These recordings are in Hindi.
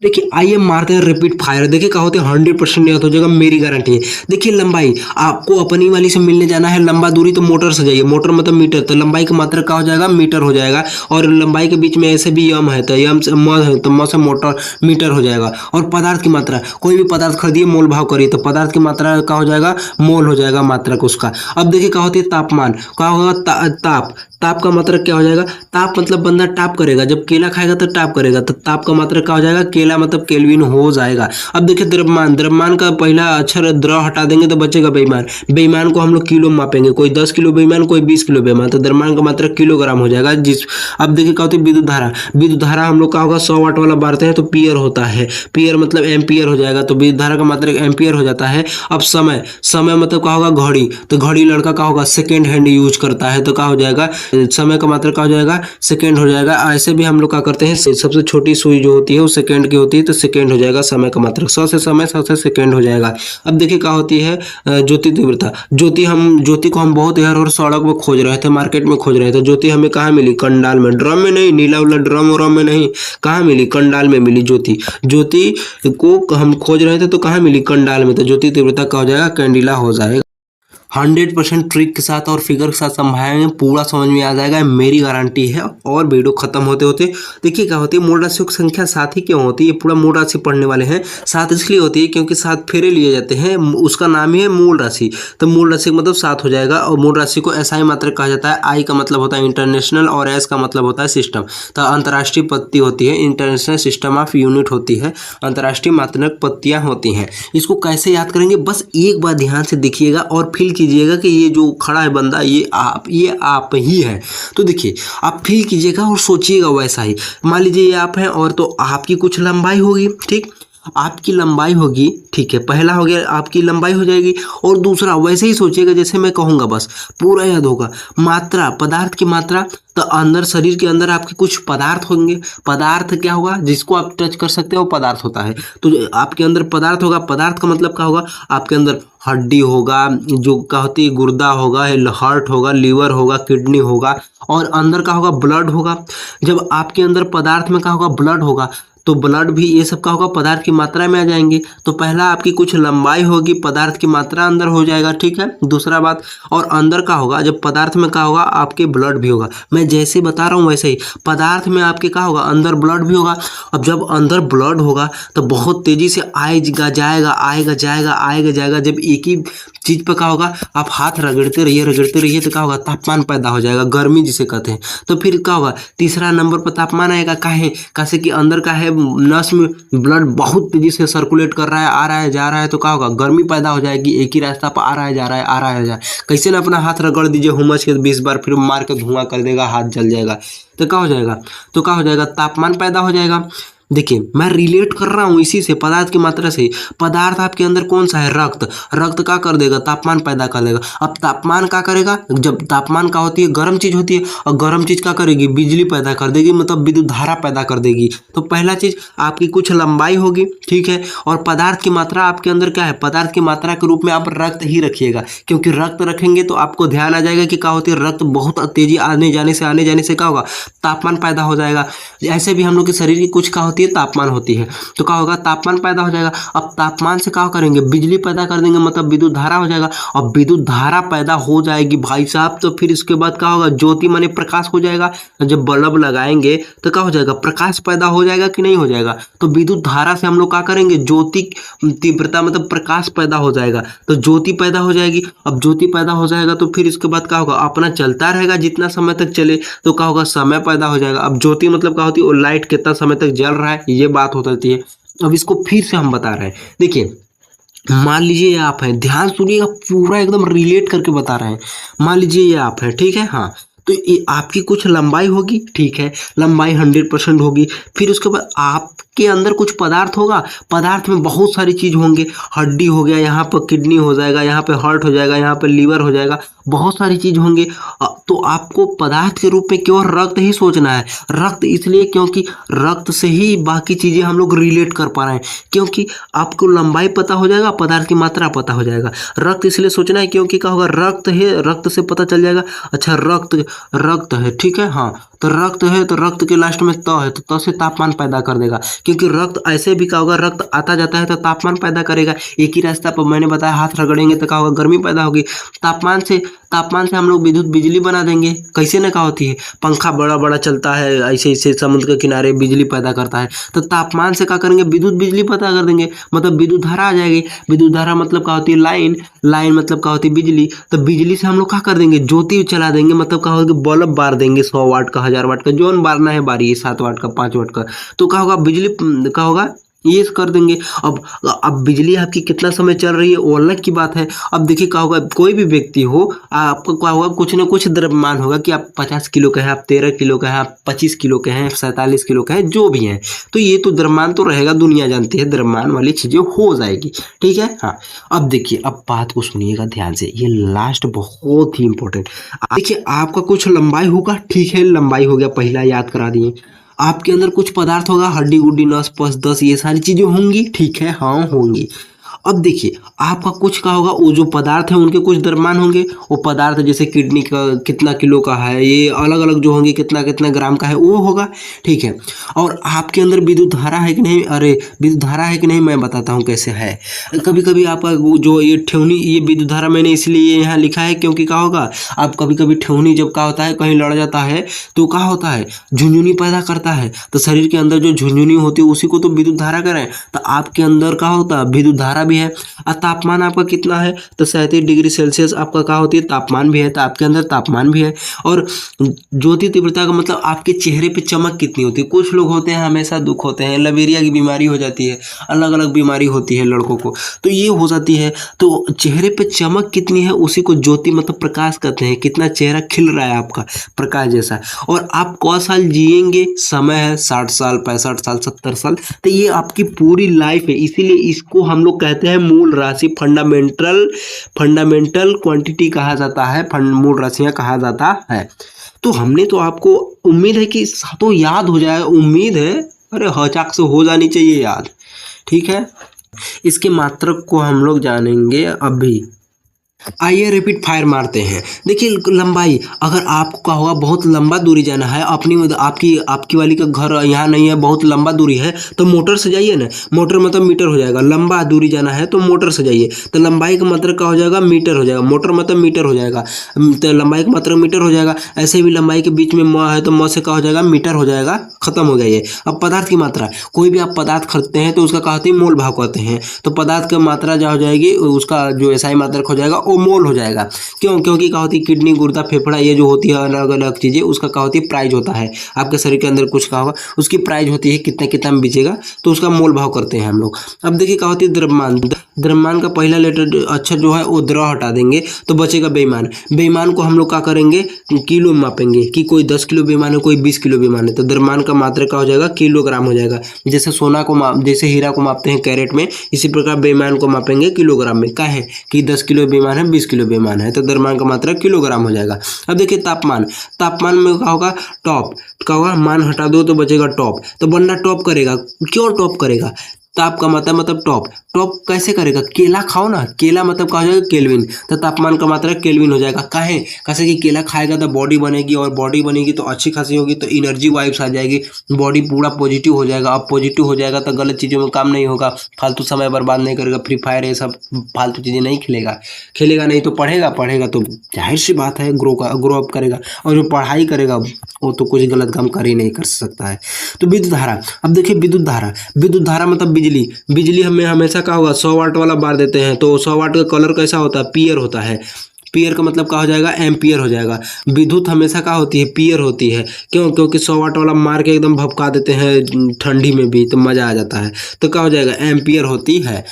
देखिए आइए मारते हैं रिपीट फायर। देखिए क्या होते हैं 100% याद हो जाएगा, मेरी गारंटी है। देखिए लंबाई, आपको अपनी वाली से मिलने जाना है लंबा दूरी तो मोटर से जाइए, मोटर मतलब मीटर, तो लंबाई का मात्रा क्या हो जाएगा, मीटर हो जाएगा। और लंबाई के बीच में ऐसे भी यम है तो यम से म है तो म से मोटर मीटर हो जाएगा। और पदार्थ की मात्रा, कोई भी पदार्थ खरीदिए मोल भाव करिए तो पदार्थ की मात्रा क्या हो जाएगा, मोल हो जाएगा मात्रक उसका। अब देखिए क्या होती है तापमान, क्या होगा ताप, ताप का मतलब क्या हो जाएगा, ताप मतलब बंदा टाप करेगा, जब केला खाएगा तो टाप करेगा, तो ताप का मतलब क्या हो जाएगा, केला मतलब केल्विन हो जाएगा। अब देखिए द्रव्यमान, द्रव्यमान का पहला अक्षर द्रव हटा देंगे तो बचेगा बेईमान, बेईमान को हम लोग किलो में मापेंगे, कोई 10 किलो बेईमान, कोई 20 किलो बेईमान, तो द्रव्यमान का मात्रा किलोग्राम हो जाएगा जिस। अब देखिए क्या होती है विद्युत धारा, विद्युत धारा हम लोग का होगा 100 वाट वाला बारते हैं तो पियर होता है, पियर मतलब एम्पियर हो जाएगा, तो विद्युत धारा का मात्रा एम्पियर हो जाता है। अब समय, समय मतलब क्या होगा घड़ी, तो घड़ी लड़का क्या होगा सेकेंड हैंड यूज करता है तो क्या हो जाएगा, समय का मात्रा क्या हो जाएगा, सेकेंड हो जाएगा। ऐसे भी हम लोग क्या करते हैं, सबसे छोटी सुई जो होती है वो सेकेंड की होती है तो सेकेंड हो जाएगा समय का मात्रा, 100 से समय 100 से सेकेंड हो जाएगा। अब देखिए क्या होती है ज्योति तीव्रता, ज्योति, हम ज्योति को हम बहुत यार और सड़क में खोज रहे थे, मार्केट में खोज रहे थे, ज्योति हमें कहाँ मिली, कंडाल में, ड्रम में नहीं, नीला वाला ड्रम व्रम में नहीं, कहाँ मिली, कंडाल में मिली ज्योति। ज्योति को हम खोज रहे थे तो कहाँ मिली, कंडाल में, तो ज्योति तीव्रता क्या हो जाएगा, कैंडिला हो जाएगा। 100% ट्रिक के साथ और फिगर के साथ समझाएंगे, पूरा समझ में आ जाएगा, मेरी गारंटी है। और वीडियो खत्म होते होते देखिए क्या होती है, मूल राशियों की संख्या 7 ही क्यों होती है, ये पूरा मूल राशि पढ़ने वाले हैं। 7 इसलिए होती है क्योंकि 7 फेरे लिए जाते हैं, उसका नाम ही है मूल राशि, तो मूल राशि का मतलब 7 हो जाएगा। और मूल राशि को एसआई मात्रक कहा जाता है, आई का मतलब होता है इंटरनेशनल और एस का मतलब होता है सिस्टम, तो अंतर्राष्ट्रीय पत्ती होती है, इंटरनेशनल सिस्टम ऑफ यूनिट होती है, अंतर्राष्ट्रीय मात्रक पत्तियां होती हैं। इसको कैसे याद करेंगे, बस एक बार ध्यान से देखिएगा और फील कीजिएगा कि ये जो खड़ा है बंदा ये आप ही है। तो देखिए आप फील कीजिएगा और सोचिएगा वैसा ही। मान लीजिए ये आप हैं और तो आपकी कुछ लंबाई होगी, ठीक, आपकी लंबाई होगी, ठीक है, पहला हो गया आपकी लंबाई हो जाएगी। और दूसरा वैसे ही सोचिएगा जैसे मैं कहूँगा, बस पूरा याद होगा। मात्रा, पदार्थ की मात्रा, तो अंदर शरीर के अंदर आपके कुछ पदार्थ होंगे, पदार्थ क्या होगा, जिसको आप टच कर सकते हो वो पदार्थ होता है। तो जो आपके अंदर पदार्थ होगा, पदार्थ का मतलब क्या होगा, आपके अंदर हड्डी होगा, जो क्या होती है गुर्दा होगा, हार्ट होगा, लीवर होगा, किडनी होगा, और अंदर का होगा ब्लड होगा। जब आपके अंदर पदार्थ में क्या होगा, ब्लड होगा, तो ब्लड भी ये सब का होगा पदार्थ की मात्रा में आ जाएंगे। तो पहला आपकी कुछ लंबाई होगी, पदार्थ की मात्रा अंदर हो जाएगा, ठीक है। दूसरा बात, और अंदर का होगा, जब पदार्थ में क्या होगा, आपके ब्लड भी होगा। मैं जैसे बता रहा हूँ वैसे ही पदार्थ में आपके क्या होगा, अंदर ब्लड भी होगा। अब जब अंदर ब्लड होगा तो बहुत तेजी से आएगा जाएगा, आएगा जाएगा, आएगा जाएगा। जब एक ही चीज पे क्या होगा, आप हाथ रगड़ते रहिए तो क्या होगा, तापमान पैदा हो जाएगा, गर्मी जिसे कहते हैं। तो फिर क्या होगा, तीसरा नंबर पर तापमान आएगा, काहे, कैसे कि अंदर का है नस में ब्लड बहुत तेजी से सर्कुलेट कर रहा है, आ रहा है जा रहा है, तो क्या होगा, गर्मी पैदा हो जाएगी। एक ही रास्ता पर आ रहा है जा रहा है, आ रहा है जा रहा है। कैसे ना अपना हाथ रगड़ दीजिए हुमच के 20 बार, फिर मार के धुआं कर देगा, हाथ जल जाएगा, तो क्या हो जाएगा, तो क्या हो जाएगा, तापमान पैदा हो जाएगा। देखिए मैं रिलेट कर रहा हूँ इसी से, पदार्थ की मात्रा से। पदार्थ आपके अंदर कौन सा है, रक्त, रक्त क्या कर देगा, तापमान पैदा कर देगा। अब तापमान क्या करेगा, जब तापमान क्या होती है, गर्म चीज होती है, और गर्म चीज क्या करेगी, बिजली पैदा कर देगी, मतलब विद्युत धारा पैदा कर देगी। तो पहला चीज आपकी कुछ लंबाई होगी, ठीक है, और पदार्थ की मात्रा आपके अंदर क्या है, पदार्थ की मात्रा के रूप में आप रक्त ही रखिएगा, क्योंकि रक्त रखेंगे तो आपको ध्यान आ जाएगा कि क्या होती है, रक्त बहुत तेजी आने जाने से क्या होगा, तापमान पैदा हो जाएगा। ऐसे भी हम लोग के शरीर की कुछ क्या होती है, तापमान होती है, तो क्या होगा, तापमान पैदा हो जाएगा। अब तापमान से क्या करेंगे, बिजली पैदा कर देंगे, मतलब विद्युत धारा हो जाएगा। और विद्युत धारा पैदा हो जाएगी भाई साहब, तो फिर इसके बाद क्या होगा, ज्योति माने प्रकाश हो जाएगा। जब बल्ब लगाएंगे तो क्या हो जाएगा, प्रकाश पैदा हो जाएगा कि नहीं हो जाएगा। तो विद्युत धारा से हम लोग क्या करेंगे, ज्योति तीव्रता मतलब प्रकाश पैदा हो जाएगा, तो ज्योति पैदा हो जाएगी। अब ज्योति पैदा हो जाएगा तो फिर इसके बाद क्या होगा, अपना चलता रहेगा जितना समय तक चले, तो क्या होगा, समय पैदा हो जाएगा। अब ज्योति मतलब क्या होती है, वो लाइट कितना समय तक जल रहा है, ये बात हो जाती है। अब इसको फिर से हम बता रहे हैं, देखिए मान लीजिए ये आप हैं, ध्यान सुनिएगा, पूरा एकदम रिलेट करके बता रहे हैं। मान लीजिए ये आप है, ठीक है, हाँ, तो ये आपकी कुछ लंबाई होगी, ठीक है, लंबाई 100% होगी। फिर उसके बाद आपके अंदर कुछ पदार्थ होगा, पदार्थ में बहुत सारी चीज होंगे, हड्डी हो गया, यहाँ पर किडनी हो जाएगा, यहाँ पे हार्ट हो जाएगा, यहाँ पे लीवर हो जाएगा, बहुत सारी चीज होंगे। तो आपको पदार्थ के रूप में केवल रक्त ही सोचना है। रक्त इसलिए क्योंकि रक्त से ही बाकी चीजें हम लोग रिलेट कर पा रहे हैं, क्योंकि आपको लंबाई पता हो जाएगा, पदार्थ की मात्रा पता हो जाएगा। रक्त इसलिए सोचना है क्योंकि क्या होगा, रक्त है, रक्त से पता चल जाएगा। अच्छा रक्त, रक्त है, ठीक है, हाँ, तो रक्त है, तो रक्त के लास्ट में त है, तो त से तापमान पैदा कर देगा, क्योंकि रक्त ऐसे भी क्या होगा, रक्त आता जाता है तो तापमान पैदा करेगा। एक ही रास्ता पर मैंने बताया, हाथ रगड़ेंगे तो क्या होगा, गर्मी पैदा होगी। तापमान से हम लोग विद्युत बिजली बना देंगे। कैसे ना क्या होती है, पंखा बड़ा बड़ा चलता है ऐसे ऐसे समुद्र के किनारे, बिजली पैदा करता है, तो तापमान से क्या करेंगे, विद्युत बिजली पैदा कर देंगे, मतलब विद्युत धारा आ जाएगी। विद्युत धारा मतलब क्या होती है, लाइन, लाइन मतलब क्या होती है, बिजली। तो बिजली से हम लोग क्या कर देंगे, ज्योति चला देंगे, मतलब क्या होगा, बल्ब बार देंगे, 100 वाट का, 1000 वाट का, जो बारना है बारी, 7 वाट का, 5 वाट का, तो क्या होगा, बिजली क्या होगा, ये कर देंगे। अब बिजली आपकी कितना समय चल रही है वो अलग की बात है। अब देखिए क्या होगा, कोई भी व्यक्ति हो, आपको क्या होगा, कुछ ना कुछ द्रव्यमान होगा कि आप 50 किलो का है, आप 13 किलो का है, आप 25 किलो के हैं, 47 किलो का है, जो भी है, तो ये तो द्रव्यमान तो रहेगा, दुनिया जानती है द्रव्यमान वाली चीजें हो जाएगी, ठीक है। हाँ, अब देखिए, अब बात को सुनिएगा ध्यान से, ये लास्ट बहुत ही इंपॉर्टेंट। देखिए आपका कुछ लंबाई होगा, ठीक है, लंबाई हो गया, पहला याद करा दिए। आपके अंदर कुछ पदार्थ होगा, हड्डी गुड्डी नस पस दस, ये सारी चीजें होंगी, ठीक है, हाँ होंगी। अब देखिए आपका कुछ का होगा, वो जो पदार्थ है उनके कुछ द्रव्यमान होंगे। वो पदार्थ जैसे किडनी का कितना किलो का है, ये अलग अलग जो होंगे, कितना कितना ग्राम का है, वो होगा, ठीक है। और आपके अंदर विद्युत धारा है कि नहीं, अरे विद्युत धारा है कि नहीं, मैं बताता हूँ कैसे है। कभी कभी आपका जो ये ठेवनी, ये विद्युत धारा मैंने इसलिए यहाँ लिखा है क्योंकि क्या होगा, आप कभी कभी ठेवनी जब क्या होता है, कहीं लड़ जाता है तो क्या होता है, झुनझुनी पैदा करता है, तो शरीर के अंदर जो झुनझुनी होती है उसी को तो विद्युत धारा करें। तो आपके अंदर क्या होता है, विद्युत धारा भी है। और तापमान आपका कितना है, तो 37 डिग्री सेल्सियस आपका क्या होती है, तापमान भी है, तो आपके अंदर तापमान भी है। और ज्योति तीव्रता का मतलब आपके चेहरे पे चमक कितनी होती है। कुछ लोग होते हैं हमेशा दुख होते हैं, लवेरिया की बीमारी हो जाती है, अलग अलग बीमारी होती है लड़कों को, तो ये हो जाती है। तो चेहरे पे चमक कितनी है, उसी को ज्योति मतलब प्रकाश कहते हैं, कितना चेहरा खिल रहा है आपका प्रकाश जैसा। और आप कौ साल जिएंगे, समय है 60 साल, 65 साल, 70 साल, तो ये आपकी पूरी लाइफ है। इसीलिए इसको हम लोग कहते हैं मूल राशि, फंडामेंटल क्वांटिटी कहा जाता है, मूल राशियां कहा जाता है। तो हमने तो आपको, उम्मीद है कि तो याद हो जाए, उम्मीद है, अरे हचाक से हो जानी चाहिए याद, ठीक है। इसके मात्रक को हम लोग जानेंगे अभी। आइए रैपिड फायर मारते हैं। देखिए लंबाई, अगर आपको क्या होगा, बहुत लंबा दूरी जाना है, आपकी वाली का घर यहाँ नहीं है, बहुत लंबा दूरी है, तो मोटर से जाइए ना, मोटर मतलब मीटर हो जाएगा। लंबा दूरी जाना है तो मोटर से जाइए, तो लंबाई का मतलब क्या हो जाएगा, मीटर हो जाएगा। मोटर मतलब मीटर हो जाएगा, तो लंबाई का मतलब मीटर हो जाएगा। ऐसे भी लंबाई के बीच में म है, तो म से क्या हो जाएगा, मीटर हो जाएगा, खत्म हो गया ये। अब पदार्थ की मात्रा, कोई भी आप पदार्थ खरीदते हैं तो उसका क्या होती है, मोल भाव कहते हैं। तो पदार्थ की मात्रा जो हो जाएगी, उसका जो एसआई मात्रक हो जाएगा वो मोल हो जाएगा। क्यों, क्योंकि क्या होती है, किडनी, गुर्दा, फेफड़ा, ये जो होती है अलग अलग चीजें, उसका क्या होती है, प्राइस होता है। आपके शरीर के अंदर कुछ का होगा, उसकी प्राइस होती है, कितना कितना में बिकेगा, तो उसका मोल भाव करते हैं हम लोग। अब देखिए क्या होती है, द्रव्यमान। द्रव्यमान का पहला लेटर अक्षर जो है वो द्र हटा देंगे तो बचेगा बेईमान। बेईमान को हम लोग क्या करेंगे, किलो में मापेंगे, कि कोई 10 किलो बेईमान है, कोई 20 किलो बेईमान है, तो द्रव्यमान का मात्रक क्या हो जाएगा, किलोग्राम हो जाएगा। जैसे सोना को जैसे हीरा को मापते हैं कैरेट में, इसी प्रकार बेईमान को मापेंगे किलोग्राम में। क्या है कि 10 किलो बेईमान है, 20 किलो बेईमान है, तो द्रव्यमान का मात्रक किलोग्राम हो जाएगा। अब देखिए तापमान, तापमान में क्या होगा, टॉप, क्या होगा, मान हटा दो तो बचेगा टॉप। तो बंदा टॉप करेगा, क्यों टॉप करेगा, ताप का मतलब टॉप। टॉप कैसे करेगा, केला खाओ ना, केला मतलब क्या हो जाएगा, केल्विन, तो तापमान का मात्रा केल्विन हो जाएगा। काहे, कैसे कि केला खाएगा तो बॉडी बनेगी, और बॉडी बनेगी तो अच्छी खासी होगी, तो एनर्जी वाइब्स आ जाएगी, बॉडी पूरा पॉजिटिव हो जाएगा। अब पॉजिटिव हो जाएगा तो गलत चीज़ों में काम नहीं होगा, फालतू समय बर्बाद नहीं करेगा, फ्री फायर ये सब फालतू चीज़ें नहीं खेलेगा नहीं तो पढ़ेगा तो जाहिर सी बात है ग्रो अप करेगा। और जो पढ़ाई करेगा वो तो कुछ गलत काम कर ही नहीं कर सकता है। तो विद्युत धारा, अब देखिए विद्युत धारा मतलब बिजली हमें हमेशा क्या होगा, 100 वाट वाला बार देते हैं, तो 100 वाट का कलर कैसा होता है, पीयर होता है। पीयर का मतलब क्या हो जाएगा, एम्पियर हो जाएगा। विद्युत हमेशा क्या होती है, पीयर होती है। क्यों, क्योंकि 100 वाट वाला मार के एकदम भपका देते हैं ठंडी में भी, तो मज़ा आ जाता है। तो क्या हो जाएगा, एम्पियर होती है।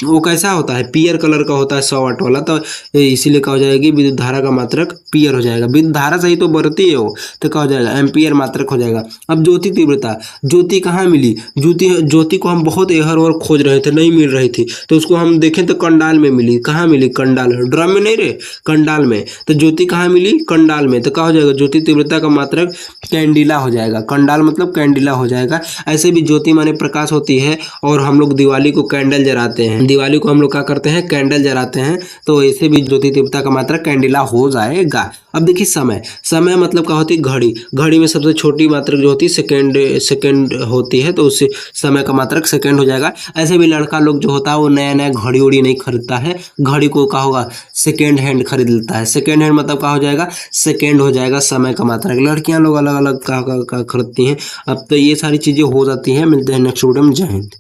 वो कैसा होता है, पीयर कलर का होता है 100 वाट वाला, तो इसीलिए क्या हो जाएगी, विद्युत धारा का मात्रक पीयर हो जाएगा। विद्युत धारा से ही तो बढ़ती है वो, तो क्या हो जाएगा, एम्पियर मात्रक हो जाएगा। अब ज्योति तीव्रता, ज्योति कहाँ मिली, ज्योति को हम बहुत एहर और खोज रहे थे, नहीं मिल रही थी, तो उसको हम देखें तो कंडाल में मिली। कहाँ मिली, कंडाल, ड्रम में नहीं रे, कंडाल में। तो ज्योति कहाँ मिली? कंडाल में। तो क्या हो जाएगा? ज्योति तीव्रता का मात्रक कैंडिला हो जाएगा। कंडाल मतलब कैंडिला हो जाएगा। ऐसे भी ज्योति माने प्रकाश होती है, और हम लोग दिवाली को कैंडल जलाते हैं। दिवाली को हम लोग क्या करते हैं? कैंडल जलाते हैं। तो ऐसे भी ज्योति तीव्रता का मात्रक कैंडिला हो जाएगा। अब देखिए समय। समय मतलब क्या होती है? घड़ी। घड़ी में सबसे छोटी मात्रक जो होती है सेकेंड होती है, तो उससे समय का मात्रक सेकेंड हो जाएगा। ऐसे भी लड़का लोग जो होता है वो नया नया घड़ी उड़ी नहीं खरीदता है, घड़ी को क्या होगा? सेकेंड हैंड खरीद लेता है। सेकेंड हैंड मतलब क्या हो जाएगा? सेकेंड हो जाएगा समय का मात्रक। लड़कियां लोग अलग अलग का खरीदती हैं। अब तो ये सारी चीजें हो जाती हैं। मिलते हैं नेक्स्ट वीडियो में। जय हिंद।